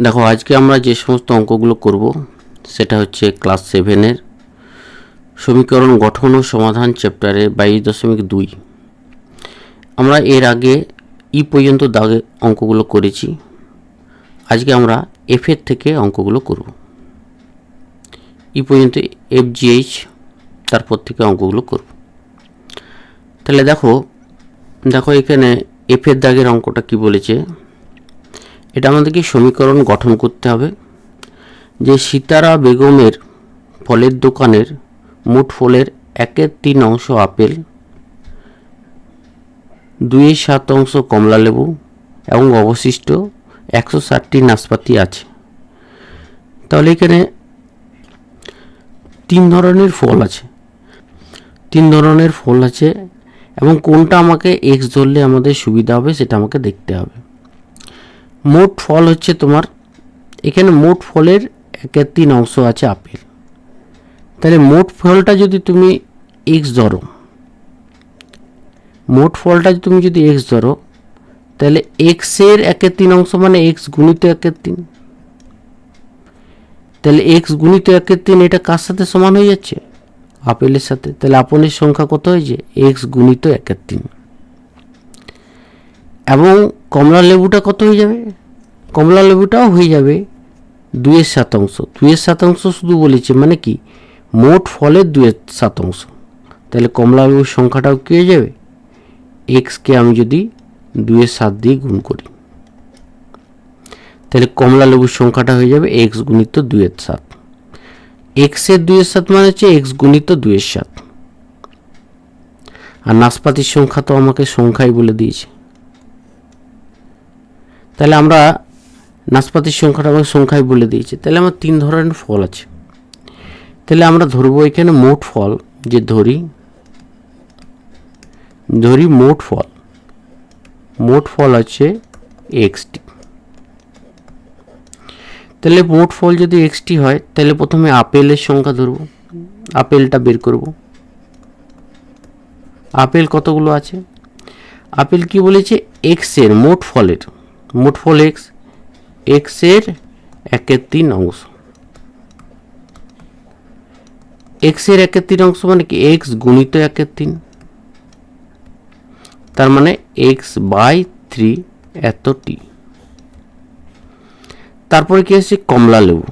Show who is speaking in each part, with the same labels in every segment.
Speaker 1: দেখো আজকে আমরা যে সমস্ত অঙ্কগুলো করব সেটা হচ্ছে ক্লাস 7-এর সমীকরণ গঠন ও সমাধান চ্যাপ্টারে 22.2। আমরা এর আগে পর্যন্ত দাগে অঙ্কগুলো করেছি। আজকে আমরা এফের থেকে অঙ্কগুলো করব। পর্যন্ত FGH, তারপর থেকে অঙ্কগুলো করব। তাহলে দেখো এখানে এফের দাগের অঙ্কটা কি বলেছে। এটা আমাদেরকে সমীকরণ গঠন করতে হবে যে সিতারা বেগমের ফলের দোকানের মোট ফলের 1/3 অংশ আপেল, 2/7 অংশ কমলা লেবু এবং অবশিষ্ট 160টি নাশপাতি আছে। তাহলে এখানে তিন ধরনের ফল আছে এবং কোনটা আমাকে x ধরলে আমাদের সুবিধা হবে সেটা আমাকে দেখতে হবে। মোট ফল হচ্ছে তোমার এখানে মোট ফলের 1/3 অংশ আছে আপেল। তাহলে মোট ফলটা যদি তুমি x ধরো, তাহলে x এর 1/3 অংশ মানে x গুণিত 1/3। তাহলে x গুণিত 1/3 এটা কার সাথে সমান হয়ে যাচ্ছে? আপেলের সাথে। তাহলে আপেলের সংখ্যা কত হয়েছে? x গুণিত 1/3। এবং কমলা লেবুটা কত হয়ে যাবে? কমলা লেবুটাও হয়ে যাবে 2/7 অংশ। 2/7 অংশ শুধু বলেছে মানে কি মোট ফলের 2/7 অংশ। তাহলে কমলা লেবুর সংখ্যাটাও কী হয়ে যাবে? এক্সকে আমি যদি 2/7 দিয়ে গুণ করি তাহলে কমলা লেবুর সংখ্যাটা হয়ে যাবে x গুণিত 2/7। এক্সের 2/7 মানে হচ্ছে x গুণিত 2/7। আর নাশপাতির সংখ্যা তো আমাকে সংখ্যাই বলে দিয়েছে। তাহলে আমরা নাশপাতির সংখ্যাটা আমাকে সংখ্যায় বলে দিয়েছে। তাহলে আমার তিন ধরনের ফল আছে। তাহলে আমরা ধরবো এখানে মোট ফল, যে ধরি মোট ফল আছে এক্সটি। তাহলে মোট ফল যদি এক্সটি হয় তাহলে প্রথমে আপেলের সংখ্যা ধরবো, আপেলটা বের করব। আপেল কতগুলো আছে? আপেল কি বলেছে? এক্স এর মোট ফল এক্স এর 1/3 অংশ। এক্স এর 1/3 অংশ মানে কি এক্স গুণিত 1/3। তার মানে x/3 এতটি। তারপরে কি আছে? কমলা লেবু।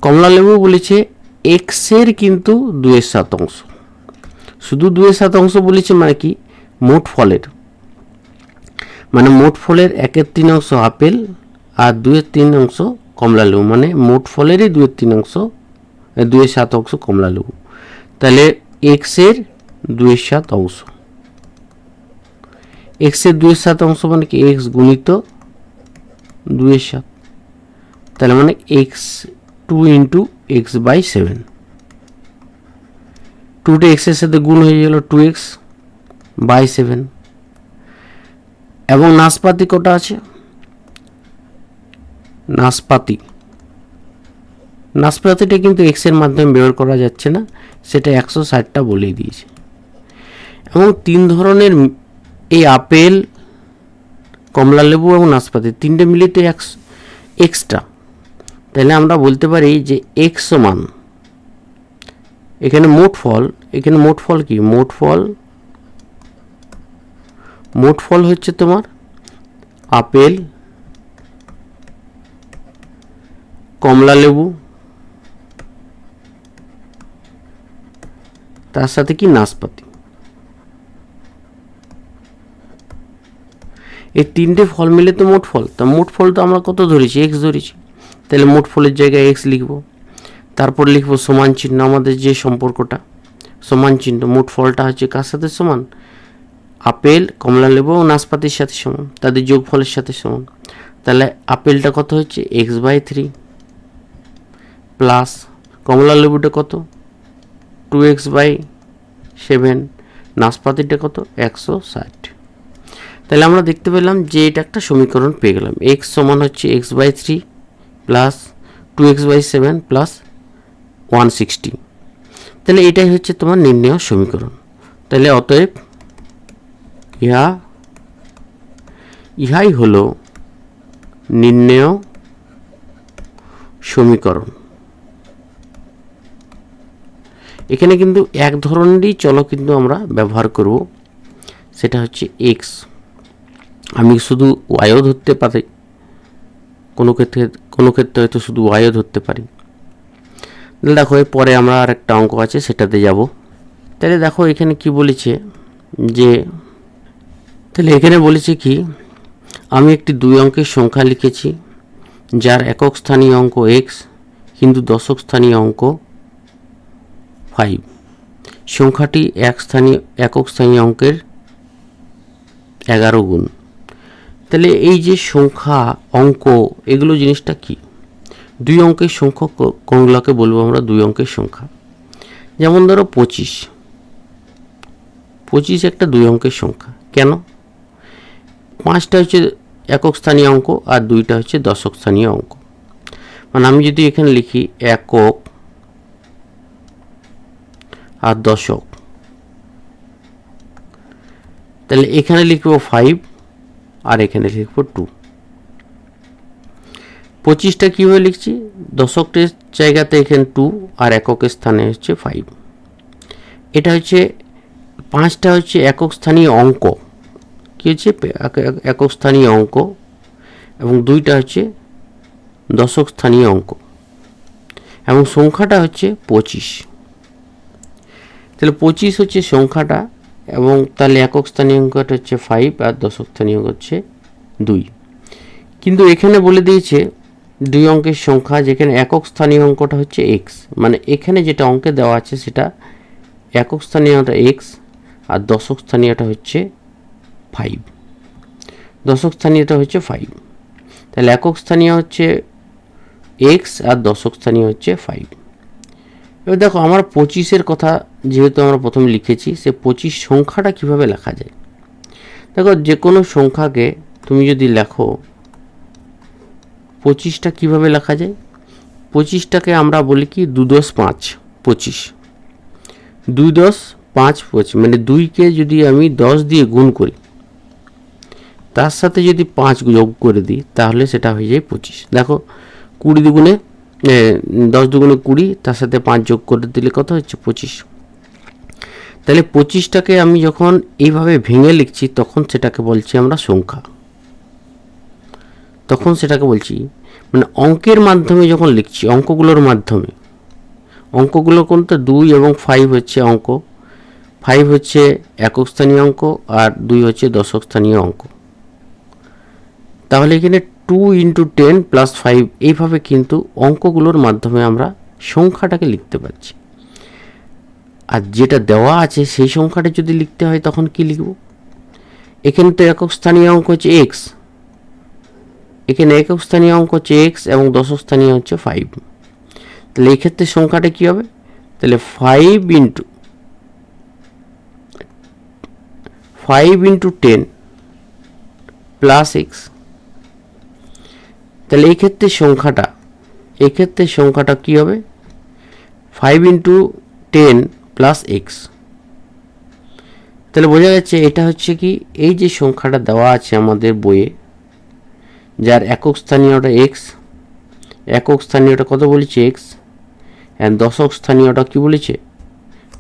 Speaker 1: কমলা লেবু বলেছে এক্স এর কিন্তু 2/7 অংশ। শুধু 2/7 অংশ বলেছে মানে কি মোট ফলের 1/3 অংশ আপেল আর 2/3 অংশ কমলা লেবু, মানে মোট ফলেরই 2/3 অংশ, 2/7 অংশ কমলা লেবু। তাহলে এক্স এর 2/7 অংশ, এক্স এর 2/7 অংশ মানে কি এক্স গুণিত 2/7। তাহলে মানে এক্স 2 ইন্টু x/7। 2টা এক্স এর সাথে গুণ হয়ে গেল 2x/7। এবং নাশপাতি কটা আছে? নাশপাতিটা কিন্তু এক্স এর মাধ্যমে বের করা যাচ্ছে না, সেটা 160টা বলেই দিয়েছে। এবং তিন ধরনের এই আপেল, কমলা লেবু এবং নাশপাতি তিনটে মিলে তো এক্সট্রা। তাহলে আমরা বলতে পারি যে এক্স সমান এখানে মোট ফল কি? মোট ফল হচ্ছে তোমার আপেল, কমলা লেবু, তার সাথে কি নাশপাতি। এই তিনটে ফল মিলে তো মোট ফল। তা মোট ফল তো আমরা কত ধরেছি? এক্স ধরেছি। তাহলে মোট ফলের জায়গায় এক্স লিখব। তারপর লিখব সমান চিহ্ন, আমাদের যে সম্পর্কটা সমান চিহ্ন। মোট ফলটা হচ্ছে কার সাথে সমান? আপেল, কমলা লেবু ও নাশপাতির সাথে সমান, তাদের যোগফলের সাথে সমান। তাহলে আপেলটা কত হচ্ছে? x/3 প্লাস কমলা লেবুটা কত? 2x/7, নাশপাতিটা কত? 160। তাহলে আমরা দেখতে পেলাম যে এটা একটা সমীকরণ পেয়ে গেলাম। x সমান হচ্ছে x/3 প্লাস 2x/7 প্লাস 160। তাহলে এটাই হচ্ছে তোমার নির্ণেয় সমীকরণ। তাহলে অতএব ইহা ইহাই হলো নির্ণেয় সমীকরণ। এখানে কিন্তু এক ধরনেরই চলক কিন্তু আমরা ব্যবহার করব, সেটা হচ্ছে এক্স। আমি শুধু ওয়াইও ধরতে পারি, কোনো ক্ষেত্রে হয়তো শুধু ওয়াইও ধরতে পারি। দেখো পরে আমরা আর একটা অঙ্ক আছে সেটাতে যাব। তাহলে দেখো এখানে কি বলেছে, যে তাহলে এখানে বলেছে কি, আমি একটি 2 অঙ্কের সংখ্যা লিখেছি যার একক স্থানীয় অঙ্ক এক্স কিন্তু দশক স্থানীয় অঙ্ক 5। সংখ্যাটি একক স্থানীয় অঙ্কের 11 গুণ। তাহলে এই যে সংখ্যা অঙ্ক এগুলো জিনিসটা কি, 2 অঙ্কের সংখ্যা কোনগুলোকে বলবো আমরা 2 অঙ্কের সংখ্যা। যেমন ধরো 25 একটা 2 অঙ্কের সংখ্যা। কেন? 5টা হচ্ছে একক স্থানীয় অঙ্ক আর 2টা হচ্ছে দশক স্থানীয় অঙ্ক। মানে আমি যদি এখানে লিখি একক আর দশক, তাহলে এখানে লিখব 5 আর এখানে লিখব 2। 25টা কীভাবে লিখছি, দশকের জায়গাতে এখানে 2 আর এককের স্থানে হচ্ছে 5। এটা হচ্ছে 5টা হচ্ছে একক স্থানীয় অঙ্ক, কী হচ্ছে একক স্থানীয় অঙ্ক, এবং 2টা হচ্ছে দশক স্থানীয় অঙ্ক, এবং সংখ্যাটা হচ্ছে 25। তাহলে 25 হচ্ছে সংখ্যাটা, এবং তাহলে একক স্থানীয় অঙ্কটা হচ্ছে 5 আর দশক স্থানীয় অঙ্ক হচ্ছে 2। কিন্তু এখানে বলে দিয়েছে 2 অঙ্কের সংখ্যা, যেখানে একক স্থানীয় অঙ্কটা হচ্ছে এক্স। মানে এখানে যেটা অঙ্কে দেওয়া আছে সেটা একক স্থানীয়টা এক্স আর দশক স্থানীয়টা হচ্ছে 5, দশক স্থানীয়টা হচ্ছে 5। তাহলে একক স্থানীয় হচ্ছে এক্স আর দশক স্থানীয় হচ্ছে 5। এবার দেখো আমার 25-এর কথা যেহেতু আমরা প্রথমে লিখেছি, সে 25 সংখ্যাটা কিভাবে লেখা যায়। দেখো যে কোনো সংখ্যাকে তুমি যদি লেখো, 25টা কীভাবে লেখা যায়, 25টাকে আমরা বলি কি 2 10 5 25। 2 10 5 25, মানে 2কে যদি আমি 10 দিয়ে গুণ করি, তার সাথে যদি 5 যোগ করে দিই, তাহলে সেটা হয়ে যায় 25। দেখো 20 দুগুণে 10 দুগুণে 20, তার সাথে 5 যোগ করে দিলে কত হচ্ছে 25। তাহলে 25টাকে আমি যখন এইভাবে ভেঙে লিখছি, তখন সেটাকে বলছি আমরা সংখ্যা। তখন সেটাকে বলছি মানে অঙ্কের মাধ্যমে যখন লিখছি, অঙ্কগুলোর মাধ্যমে, অঙ্কগুলো কোনটা 2 এবং 5 হচ্ছে অঙ্ক, 5 হচ্ছে একক স্থানীয় অঙ্ক আর 2 হচ্ছে দশক স্থানীয় অঙ্ক। তাহলে এখানে 2 × 10 + 5 এইভাবে কিন্তু অঙ্কগুলোর মাধ্যমে আমরা সংখ্যাটাকে লিখতে পারছি। আর যেটা দেওয়া আছে সেই সংখ্যাটা যদি লিখতে হয় তখন কি লিখব, এখানে তো একক স্থানীয় অঙ্ক হচ্ছে এক্স, এখানে একক স্থানীয় অঙ্ক হচ্ছে এক্স এবং দশক স্থানীয় হচ্ছে 5। তাহলে এই ক্ষেত্রে সংখ্যাটা কী হবে, তাহলে 5 × 10 + x। তাহলে এই ক্ষেত্রে সংখ্যাটা কী হবে, 5 × 10 + x। তাহলে বোঝা যাচ্ছে এটা হচ্ছে কি, এই যে সংখ্যাটা দেওয়া আছে আমাদের বইয়ে, যার একক স্থানীয়টা এক্স, একক স্থানীয়টা কত বলেছে এক্স, অ্যান্ড দশক স্থানীয়টা কি বলেছে,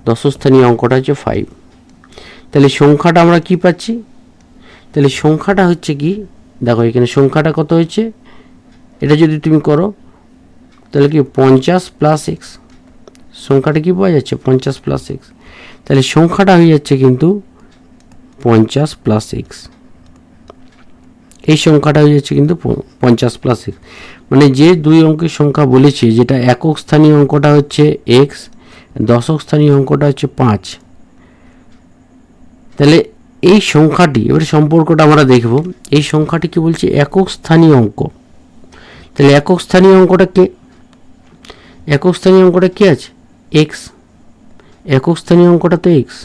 Speaker 1: দশক স্থানীয় অঙ্কটা হচ্ছে 5। তাহলে সংখ্যাটা আমরা কি পাচ্ছি, তাহলে সংখ্যাটা হচ্ছে কি, দেখো এখানে সংখ্যাটা কত হচ্ছে, এটা যদি তুমি করো তাহলে কি 50 + x, সংখ্যাটা কি পাওয়া যাচ্ছে 50 + x। তাহলে সংখ্যাটা হয়ে যাচ্ছে কিন্তু 50 + x, এই সংখ্যাটা হয়ে যাচ্ছে কিন্তু 50 + x। মানে যে 2 অঙ্কের সংখ্যা বলেছি, যেটা একক স্থানীয় অঙ্কটা হচ্ছে x, দশক স্থানীয় অঙ্কটা হচ্ছে 5। তাহলে এই সংখ্যাটি, এবার সম্পর্কটা আমরা দেখব, এই সংখ্যাটি কি বলছে, একক স্থানীয় অঙ্ক। তাহলে একক স্থানীয় অঙ্কটা কে, একক স্থানীয় অঙ্কটা কে আছে এক্স, একক স্থানীয় অঙ্কটা তো এক্স,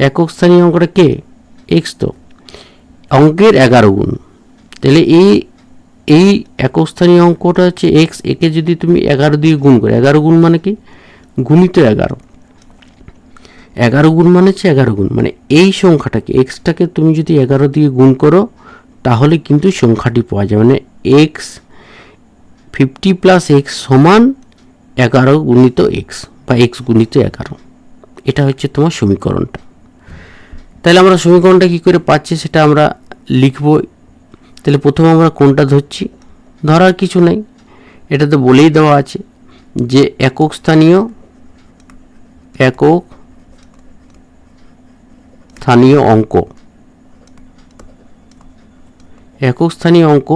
Speaker 1: একক স্থানীয় অঙ্কটা কে এক্স, তো অঙ্কের 11 গুণ। তাহলে এই একক স্থানীয় অঙ্কটা হচ্ছে এক্স, একে যদি তুমি 11 দিয়ে গুণ করো, 11 গুণ মানে কি, গুণিত 11, 11 গুণ মানে হচ্ছে 11 গুণ, মানে এই সংখ্যাটাকে এক্সটাকে তুমি যদি 11 দিয়ে গুণ করো, তাহলে কিন্তু সংখ্যাটি পাওয়া যাবে, মানে এক্স 50 প্লাস এক্স সমান 11 গুণিত এক্স বা এক্স গুণিত 11। এটা হচ্ছে তোমার সমীকরণটা। তাহলে আমরা সমীকরণটা কী করে পাচ্ছি সেটা আমরা লিখব। তাহলে প্রথমে আমরা কোনটা ধরছি, ধরার কিছু নেই, এটাতে বলেই দেওয়া আছে যে একক স্থানীয় অঙ্ক, একক স্থানীয় অঙ্ক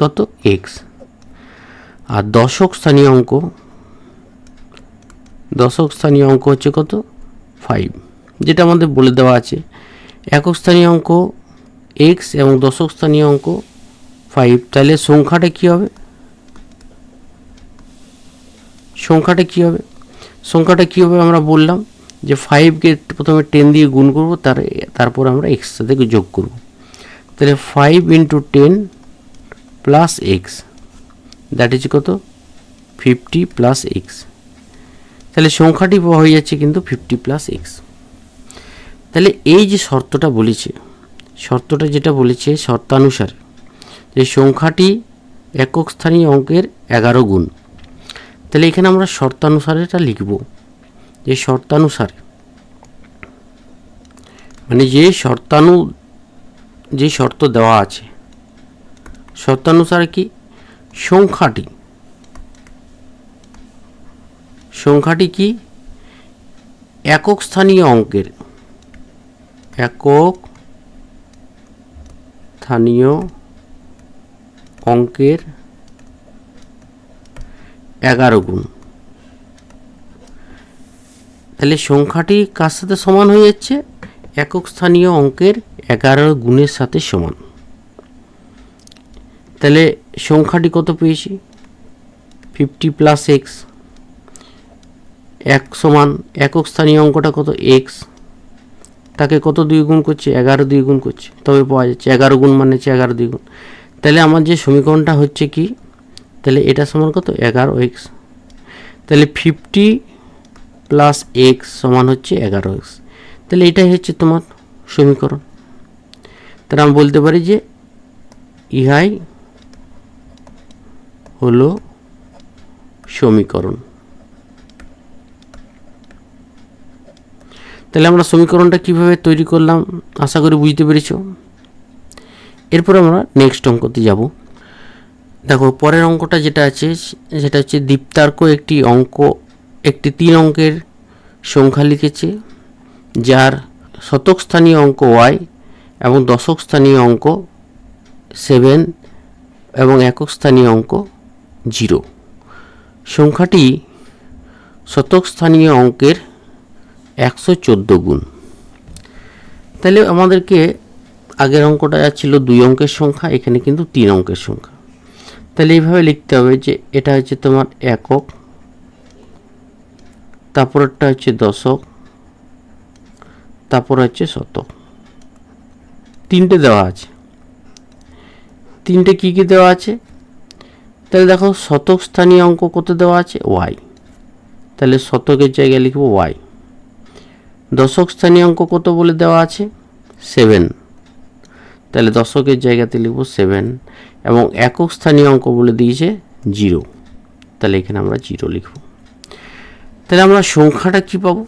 Speaker 1: কত এক্স, আর দশক স্থানীয় অঙ্ক হচ্ছে কত 5, যেটা আমাদের বলে দেওয়া আছে। একক স্থানীয় অঙ্ক এক্স এবং দশক স্থানীয় অঙ্ক 5। তাহলে সংখ্যাটা কী হবে, সংখ্যাটা কী হবে আমরা বললাম যে 5কে প্রথমে 10 দিয়ে গুণ করব, তারপর আমরা এক্স সাথে যোগ করব। তাহলে 5 × 10 প্লাস এক্স, দ্যাট ইজ কত 50 প্লাস এক্স। তাহলে সংখ্যাটি হয়ে যাচ্ছে কিন্তু 50 প্লাস এক্স। তাহলে এই যে শর্তটা যেটা বলেছে শর্তানুসারে যে সংখ্যাটি একক স্থানীয় অঙ্কের 11 গুণ। তাহলে এখানে আমরা শর্তানুসারে এটা লিখব, যে শর্তানুসারে মানে যে শর্ত দেওয়া আছে, শর্তানুসারে কি সংখ্যাটি কি একক স্থানীয় অঙ্কের 11 গুণ। তাহলে সংখ্যাটি কার সাথে সমান হয়ে যাচ্ছে, একক স্থানীয় অঙ্কের 11 গুণের সাথে সমান। তাহলে সংখ্যাটি কত পেয়েছি 50 প্লাস এক্স, এক সমান একক স্থানীয় অঙ্কটা কত এক্স, তাকে কত 2 গুণ করছে 11 2 গুণ করছে, তবে পাওয়া যাচ্ছে 11 গুণ মানে হচ্ছে 11 2 গুণ। তাহলে আমার যে সমীকরণটা হচ্ছে কি, তাহলে এটা সমান কত 11 এক্স। তাহলে 50 প্লাস এক্স সমান হচ্ছে 11 এক্স। তাহলে এটাই হচ্ছে তোমার সমীকরণ। তাহলে আমি বলতে পারি যে ইহাই হলো সমীকরণ। তাহলে আমরা সমীকরণটা কিভাবে তৈরি করলাম আশা করি বুঝতে পেরেছ। এরপর আমরা নেক্সট অঙ্কতে যাব। দেখো পরের অঙ্কটা যেটা আছে সেটা হচ্ছে দীপ্তার্ক একটি 3 অঙ্কের সংখ্যা লিখেছে, যার শতক স্থানীয় অঙ্ক y এবং দশক স্থানীয় অঙ্ক 7 এবং একক স্থানীয় অঙ্ক 0। সংখ্যাটি শতক স্থানীয় অঙ্কের 114 গুণ। তাহলে আমাদেরকে আগের অঙ্কটা ছিল 2 অঙ্কের সংখ্যা, এখানে কিন্তু 3 অঙ্কের সংখ্যা। তাহলে এইভাবে লিখতে হবে যে এটা হচ্ছে তোমার একক, তারপরটা হচ্ছে দশক, তারপর হচ্ছে শতক। 3টে দেওয়া আছে। 3টে কী কী দেওয়া আছে, তাহলে দেখো শতক স্থানীয় অঙ্ক কত দেওয়া আছে y, তাহলে শতকের জায়গায় লিখব y। দশক স্থানীয় অঙ্ক কত বলে দেওয়া আছে 7, তাহলে দশকের জায়গাতে লিখব 7, এবং একক স্থানীয় অঙ্ক বলে দিয়েছে 0, তাহলে এখানে আমরা 0 লিখব। তাহলে আমরা সংখ্যাটা কি পাবো,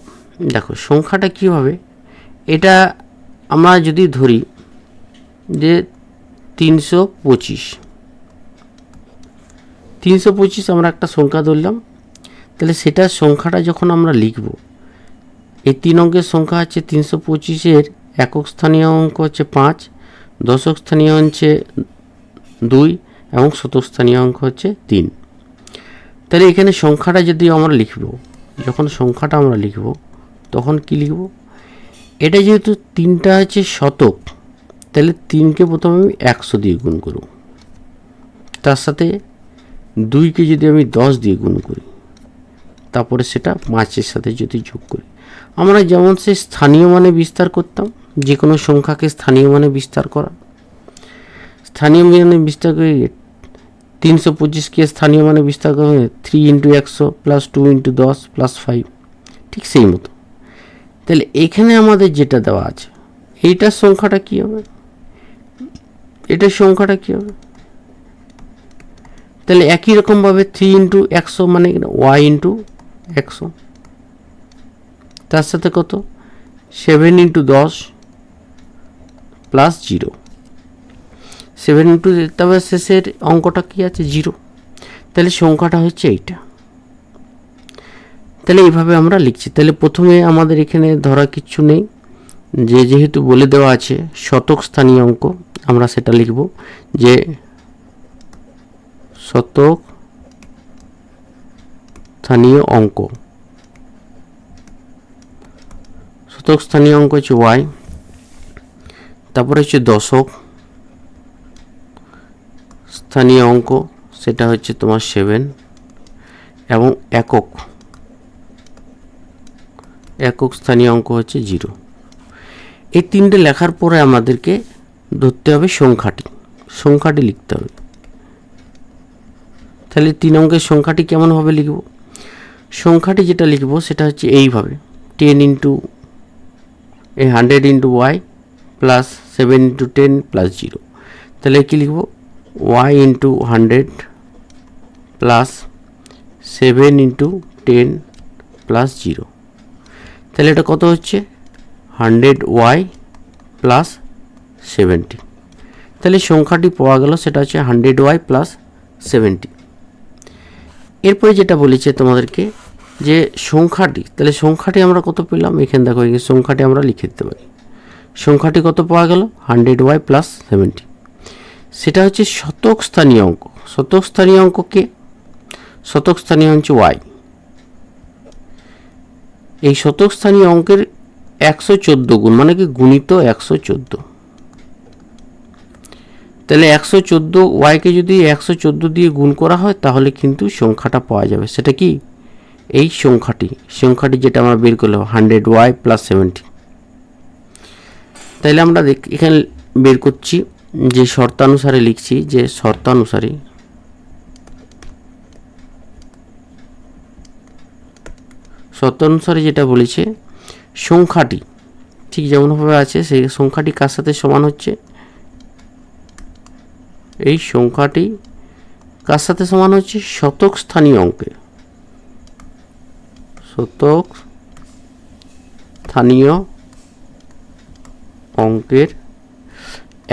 Speaker 1: দেখো সংখ্যাটা কী হবে, এটা আমরা যদি ধরি যে 325 আমরা একটা সংখ্যা ধরলাম। তাহলে সেটার সংখ্যাটা যখন আমরা লিখব, এই 3 অঙ্কের সংখ্যা হচ্ছে 325-এর একক স্থানীয় অঙ্ক হচ্ছে 5, দশক স্থানীয় হচ্ছে 2 এবং শতক স্থানীয় অঙ্ক হচ্ছে 3। তাহলে এখানে সংখ্যাটা যদি আমরা যখন সংখ্যাটা আমরা লিখব তখন কি লিখব, এটা যেহেতু 3টা হচ্ছে শতক, তাহলে 3কে প্রথমে আমি 100 দিয়ে গুণ করব, তার সাথে 2কে যদি আমি 10 দিয়ে গুণ করি, তারপরে সেটা 5-এর সাথে যদি যোগ করি, আমরা যেমন সে স্থানীয় মানে বিস্তার করতাম, যে কোনো সংখ্যাকে স্থানীয় মানে বিস্তার করা, স্থানীয় মানে বিস্তার করে 325কে স্থানীয় মানে বিস্তার করে 3 × 100 প্লাস 2 × 10 প্লাস 5, ঠিক সেই মতো। তাহলে এখানে আমাদের যেটা দেওয়া আছে এইটার সংখ্যাটা কী হবে, এটার সংখ্যাটা কী হবে? তাহলে একই রকমভাবে 3 ইন্টু 100 মানে ওয়াই ইন্টু 100, তার সাথে কত 7 ইন্টু 10 প্লাস 0, 7 ইন্টু, তবে শেষের অঙ্কটা কি আছে 0, তাহলে সংখ্যাটা হচ্ছে এইটা। তাহলে এইভাবে আমরা লিখছি। তাহলে প্রথমে আমাদের এখানে ধরা কিচ্ছু নেই, যেহেতু বলে দেওয়া আছে শতক স্থানীয় অঙ্ক, আমরা সেটা লিখব যে শতক স্থানীয় অঙ্ক, শতক স্থানীয় অঙ্ক হচ্ছে ওয়াই, তারপরে হচ্ছে দশক স্থানীয় অঙ্ক, সেটা হচ্ছে তোমার 7, এবং একক স্থানীয় অঙ্ক হচ্ছে 0। এই তিনটে লেখার পরে আমাদেরকে ধরতে হবে সংখ্যাটি লিখতে হবে। তাহলে 3 অঙ্কের সংখ্যাটি কেমনভাবে লিখব? সংখ্যাটি যেটা লিখব সেটা হচ্ছে এইভাবে 10 into 100 into Y plus 7 into 10 plus 0। তাহলে কি লিখব? Y into 100 plus 7 into 10 plus 0। তাহলে এটা কত হচ্ছে 100 ওয়াই প্লাস 70। তাহলে সংখ্যাটি পাওয়া গেল, সেটা হচ্ছে 100 ওয়াই প্লাস 70। এরপরে যেটা বলেছে তোমাদেরকে যে সংখ্যাটি, তাহলে সংখ্যাটি আমরা কত পেলাম? এখানে দেখো এই সংখ্যাটি আমরা লিখে দিতে পারি। সংখ্যাটি কত পাওয়া গেল? 100 ওয়াই প্লাস 70। সেটা হচ্ছে শতক স্থানীয় অঙ্ক। শতক স্থানীয় অঙ্ক কে? শতক স্থানীয় হচ্ছে ওয়াই। এই শতক স্থানীয় অঙ্কের 114 গুণ, মানে কি গুণিত 114। তাহলে 114 ওয়াইকে যদি 114 দিয়ে গুণ করা হয় তাহলে কিন্তু সংখ্যাটা পাওয়া যাবে। সেটা কি? এই সংখ্যাটি যেটা আমরা বের করলাম 100 ওয়াই প্লাস 70। তাহলে আমরা এখানে বের করছি যে শর্তানুসারে লিখছি, যে শর্তানুসারে যেটা বলেছে সংখ্যাটি ঠিক যেমনভাবে আছে, সেই সংখ্যাটি কার সাথে সমান হচ্ছে? এই সংখ্যাটি কার সাথে সমান হচ্ছে? শতক স্থানীয় অঙ্কের। শতক স্থানীয় অঙ্কের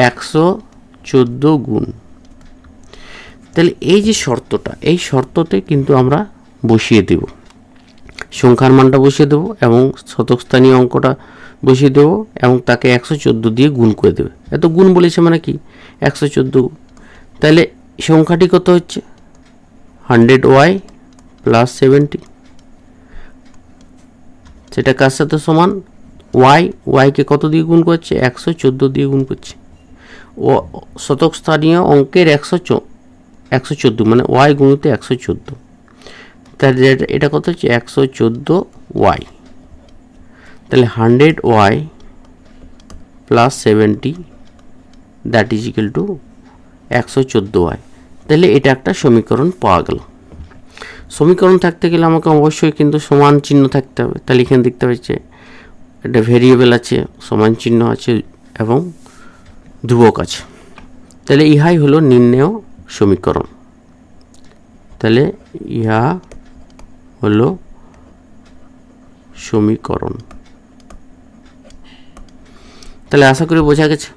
Speaker 1: 114 গুণ। তাহলে এই যে শর্তটা, এই শর্ততে কিন্তু আমরা বসিয়ে দেব, সংখ্যার মানটা বসিয়ে দেবো এবং শতক স্থানীয় অঙ্কটা বসিয়ে দেবো এবং তাকে 114 দিয়ে গুণ করে দেবে। এত গুণ বলেছে মানে কি 114। তাহলে সংখ্যাটি কত হচ্ছে? 100 ওয়াই প্লাস 70। সেটা কার সাথে সমান? ওয়াইকে কত দিয়ে গুণ করছে? 114 দিয়ে গুণ করছে। ও শতক স্থানীয় অঙ্কের 114 মানে ওয়াই গুণিত 114। তাহলে এটা কত হচ্ছে? 114 ওয়াই। তাহলে 100 Y plus 70 that is equal to 114 Y. তাহলে এটা একটা সমীকরণ পাওয়া গেল। সমীকরণ থাকতে গেলে আমাকে অবশ্যই কিন্তু সমান চিহ্ন থাকতে হবে। তাহলে এখানে দেখতে পাচ্ছি একটা ভেরিয়েবল আছে, সমান চিহ্ন আছে এবং ধ্রুবক আছে। তাহলে ইহাই হলো নির্ণেয় সমীকরণ। তাহলে ইহা হলো সমীকরণ। তাহলে আশা করি বোঝা গেছে।